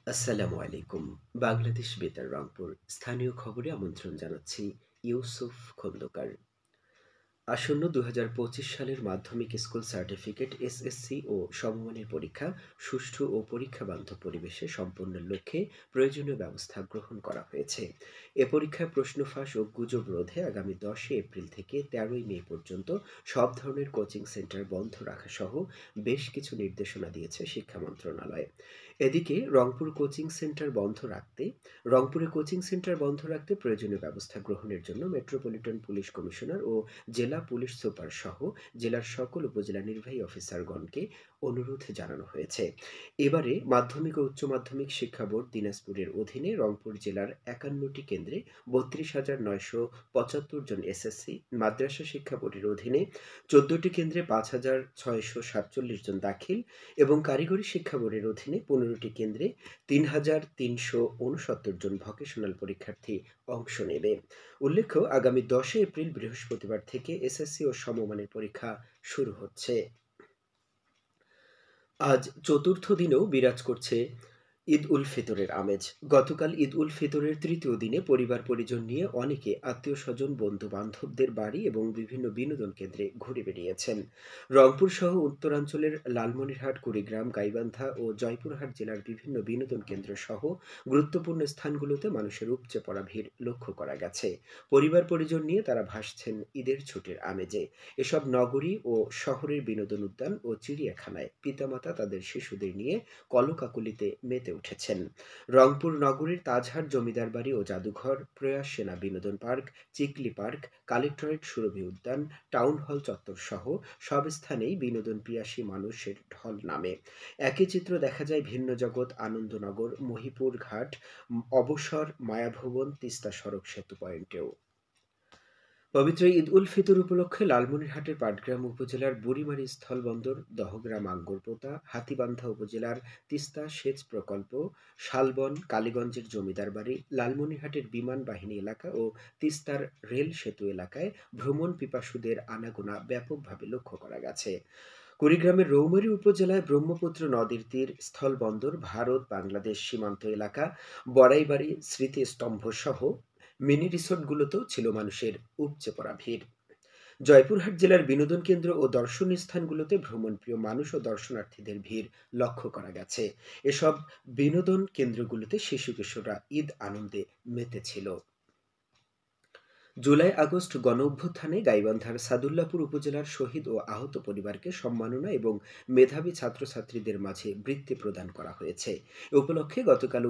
আসসালামু আলাইকুম। বাংলাদেশ বেতার রংপুর স্থানীয় খবরে আমন্ত্রণ জানাচ্ছি ইউসুফ খন্দকার। আসন্ন ২০২৫ সালের মাধ্যমিক স্কুল সার্টিফিকেট এসএসসি ও সমমানের পরীক্ষা সুষ্ঠু ও পরীক্ষাবান্ধব পরিবেশে সম্পন্নের লক্ষ্যে প্রয়োজনীয় ব্যবস্থা গ্রহণ করা হয়েছে। এ পরীক্ষায় প্রশ্ন ফাঁস ও গুজব রোধে আগামী ১০ এপ্রিল থেকে ১৩ মে পর্যন্ত সব ধরনের কোচিং সেন্টার বন্ধ রাখা সহ বেশ কিছু নির্দেশনা দিয়েছে শিক্ষা মন্ত্রণালয়। এদিকে রংপুরে কোচিং সেন্টার বন্ধ রাখতে প্রয়োজনীয় ব্যবস্থা গ্রহণের জন্য মেট্রোপলিটন পুলিশ কমিশনার ও জেলা পুলিশ সুপার সহ জেলার সকল উপজেলা নির্বাহী অফিসারগণকে অনুরোধ জানানো হয়েছে। এবারে মাধ্যমিক ও উচ্চ মাধ্যমিক শিক্ষা বোর্ড দিনাজপুরের অধীনে রংপুর জেলার ৫১টি কেন্দ্রে ৩২,৯৭৫ জন এসএসসি, মাদ্রাসা শিক্ষা বোর্ডের অধীনে ১৪টি কেন্দ্রে ৫,৬৪৭ জন দাখিল এবং কারিগরি শিক্ষা বোর্ডের অধীনে ১৫টি কেন্দ্রে ৩,৩৬৯ জন ভোকেশনাল পরীক্ষার্থী অংশ নেবে। উল্লেখ্য, আগামী ১০ এপ্রিল বৃহস্পতিবার থেকে এসএসসি ও সমমানের পরীক্ষা শুরু হচ্ছে। আজ চতুর্থ দিনেও বিরাজ করছে ঈদ উল ফিতরের আমেজ। গতকাল ঈদ উল ফিতরের তৃতীয় দিনে পরিবার পরিজন নিয়ে অনেকে আত্মীয় স্বজন বন্ধু বান্ধবদের বাড়ি এবং বিভিন্ন বিনোদন কেন্দ্রে ঘুরে বেড়িয়েছেন। রংপুর সহ উত্তরাঞ্চলের লালমনিরহাট, কুড়িগ্রাম, গাইবান্ধা ও জয়পুরহাট জেলার বিভিন্ন বিনোদন কেন্দ্র সহ গুরুত্বপূর্ণ স্থানগুলোতে মানুষের উপচে পড়া ভিড় লক্ষ্য করা গেছে। পরিবার পরিজন নিয়ে তারা ভাসছেন ঈদের ছুটির আমেজে। এসব নগরী ও শহরের বিনোদন উদ্যান ও চিড়িয়াখানায় পিতামাতা তাদের শিশুদের নিয়ে কলকাকলিতে মেতে উঠেছেন। রংপুর নগরীর তাজহাট জমিদার বাড়ি ও জাদুঘর, প্রয়াস সেনা বিনোদন পার্ক, চিকলি পার্ক, কালেক্টরেট সুরভি উদ্যান, টাউন হল চত্বর সহ সব স্থানেই বিনোদন পিয়াসী মানুষের ঢল নামে। একই চিত্র দেখা যায় ভিন্ন জগৎ, আনন্দনগর, মহিপুর ঘাট, অবসর, মায়াভবন, তিস্তা সড়ক সেতু পয়েন্টেও। পবিত্র ঈদ উল ফিতর উপলক্ষে লালমনিরহাটের পাটগ্রাম উপজেলার বুড়িমারী স্থলবন্দর, দহগ্রাম আঙ্গরপোতা, হাতীবান্ধা উপজেলার তিস্তা সেচ প্রকল্প, শালবন, কালীগঞ্জের জমিদার বাড়ি, লালমনিরহাটের বিমান বাহিনী এলাকা ও তিস্তার রেল সেতু এলাকায় ভ্রমণ পিপাসুদের আনাগোনা ব্যাপকভাবে লক্ষ্য করা গেছে। কুড়িগ্রামের রৌমারী উপজেলায় ব্রহ্মপুত্র নদীর তীর, স্থলবন্দর, ভারত-বাংলাদেশ সীমান্ত এলাকা, বড়াইবাড়ি স্মৃতিস্তম্ভ সহ মিনি রিসোর্টগুলোতেও ছিল মানুষের উপচে পড়া ভিড়। জয়পুরহাট জেলার বিনোদন কেন্দ্র ও দর্শনীয় স্থানগুলোতে ভ্রমণপ্রিয় মানুষ ও দর্শনার্থীদের ভিড় লক্ষ্য করা গেছে। এসব বিনোদন কেন্দ্রগুলোতে শিশু কিশোররা ঈদ আনন্দে মেতেছিল। জুলাই-আগস্ট গণঅভ্যুত্থানে গাইবান্ধার সাদুল্লাপুর উপজেলার শহীদ ও আহত পরিবারকে সম্মাননা এবং মেধাবী ছাত্রছাত্রীদের মাঝে বৃত্তি প্রদান করা হয়েছে। এ উপলক্ষে গতকাল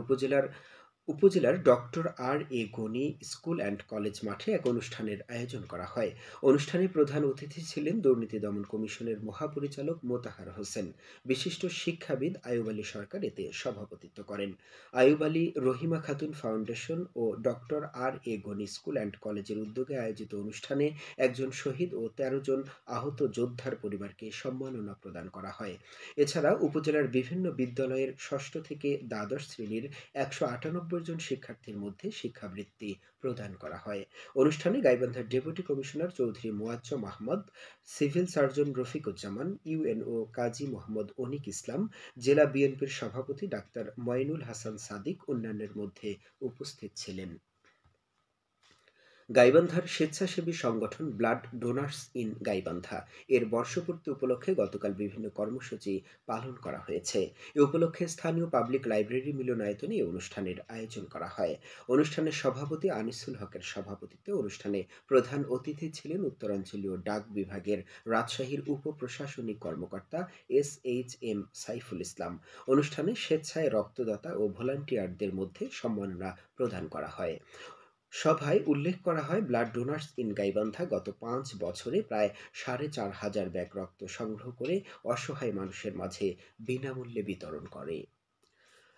উপজেলার doctor R A Gani school and college মাঠে এক অনুষ্ঠানের আয়োজন করা হয়। অনুষ্ঠানে প্রধান অতিথি ছিলেন দুর্নীতি দমন কমিশনের মহাপরিচালক মোতাহার হোসেন। বিশিষ্ট শিক্ষাবিদ আয়ুব আলী সরকার এতে সভাপতিত্ব করেন। আয়ুব আলী রহিমা খাতুন ফাউন্ডেশন ও doctor R A Gani school and কলেজের উদ্যোগে আয়োজিত অনুষ্ঠানে একজন শহীদ ও ১৩ জন আহত যোদ্ধার পরিবারকে সম্মাননা প্রদান করা হয়। এছাড়া উপজেলার বিভিন্ন বিদ্যালয়ের ষষ্ঠ থেকে দ্বাদশ শ্রেণীর ১৯৮ জন শিক্ষার্থীর মধ্যে শিক্ষাবৃত্তি প্রদান করা হয়। অনুষ্ঠানে গাইবান্ধার deputy commissioner Chowdhury Moazzem Ahmed, civil surgeon Rafiquzzaman, UNO Kazi Mohammad Anik Islam, জেলা বিএনপির সভাপতি ডাক্তার মঈনুল হাসান সাদিক অন্যান্যের মধ্যে উপস্থিত ছিলেন। গাইবান্ধার স্বেচ্ছাসেবী সংগঠন ব্লাড ডোনার্স ইন গাইবান্ধা এর বর্ষপূর্তি উপলক্ষে গতকাল বিভিন্ন কর্মসূচি পালন করা হয়েছে। এ উপলক্ষে স্থানীয় পাবলিক লাইব্রেরি মিলনায়তনে এই অনুষ্ঠানের আয়োজন করা হয়। অনুষ্ঠানের সভাপতি আনিসুল হকের সভাপতিত্বে অনুষ্ঠানে প্রধান অতিথি ছিলেন উত্তরাঞ্চলীয় ডাক বিভাগের রাজশাহীর উপপ্রশাসনিক কর্মকর্তা SHM সাইফুল ইসলাম। অনুষ্ঠানে স্বেচ্ছায় রক্তদাতা ও ভলান্টিয়ারদের মধ্যে সম্মাননা প্রদান করা হয়। সভায় উল্লেখ করা হয়, ব্লাড ডোনার্স ইন গাইবান্ধা গত ৫ বছরে প্রায় ৪,৫০০ ব্যাগ রক্ত সংগ্রহ করে অসহায় মানুষের মাঝে বিনামূল্যে বিতরণ করে।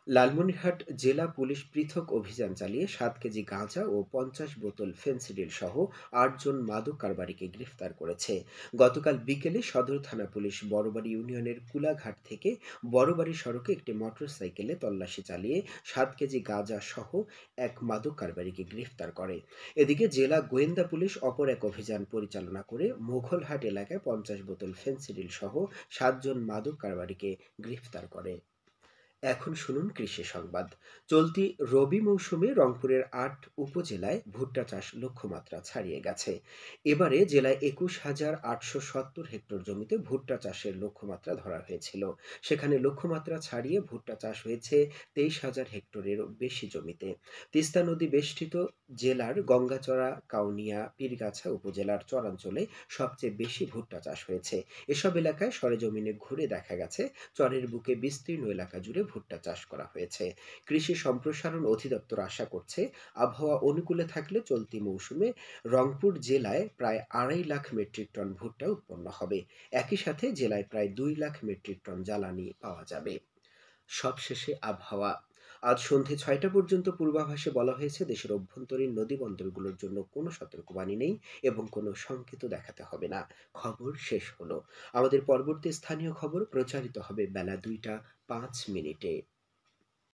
লালমনিরহাট জেলা পুলিশ পৃথক অভিযান চালিয়ে ৭ কেজি গাঁজা ও ৫০ বোতল ফেনসিডিল সহ ৮ জন মাদক কারবারিকে গ্রেফতার করেছে। গতকাল বিকেলে সদর থানা পুলিশ বড়বাড়ি ইউনিয়নের কুলাঘাট থেকে বড়বাড়ি সড়কে একটি মোটরসাইকেলে তল্লাশি চালিয়ে ৭ কেজি গাঁজা সহ এক মাদক কারবারিকে গ্রেফতার করে। এদিকে জেলা গোয়েন্দা পুলিশ অপর এক অভিযান পরিচালনা করে মোঘলহাট এলাকায় ৫০ বোতল ফেনসিডিল সহ ৭ জন মাদক কারবারিকে গ্রেফতার করে। এখন শুনুন কৃষি সংবাদ। চলতি রবি মৌসুমে রংপুরের ৮ উপজেলায় ভুট্টা চাষ লক্ষ্যমাত্রা ছাড়িয়ে গেছে। এবারে জেলায় ২১,৮৭০ হেক্টর জমিতে ভুট্টা চাষের লক্ষ্যমাত্রা ধরা হয়েছিল। সেখানে লক্ষ্যমাত্রা ছাড়িয়ে ভুট্টা চাষ হয়েছে ২৩,০০০ হেক্টরেরও বেশি জমিতে। তিস্তা নদী বেষ্টিত জেলার গঙ্গাচড়া, কাউনিয়া, পীরগাছা উপজেলার চরাঞ্চলে সবচেয়ে বেশি ভুট্টা চাষ হয়েছে। এসব এলাকায় সরেজমিনে ঘুরে দেখা গেছে চরের বুকে বিস্তীর্ণ এলাকা জুড়ে ভুট্টা চাষ করা হয়েছে। কৃষি সম্প্রসারণ অধিদপ্তর আশা করছে আবহাওয়া অনুকূলে থাকলে চলতি মৌসুমে রংপুর জেলায় প্রায় ২.৫ লাখ মেট্রিক টন ভুট্টা উৎপন্ন হবে। একই সাথে জেলায় প্রায় ২ লাখ মেট্রিক টন জ্বালানি পাওয়া যাবে। সবশেষে আবহাওয়া। আজ সন্ধে ৬টা পর্যন্ত পূর্বাভাসে বলা হয়েছে দেশের অভ্যন্তরীণ নদীবন্দরগুলোর জন্য কোনো সতর্কবাণী নেই এবং কোনো সংকেতও দেখাতে হবে না। খবর শেষ হলো। আমাদের পরবর্তী স্থানীয় খবর প্রচারিত হবে বেলা ২টা ৫ মিনিটে।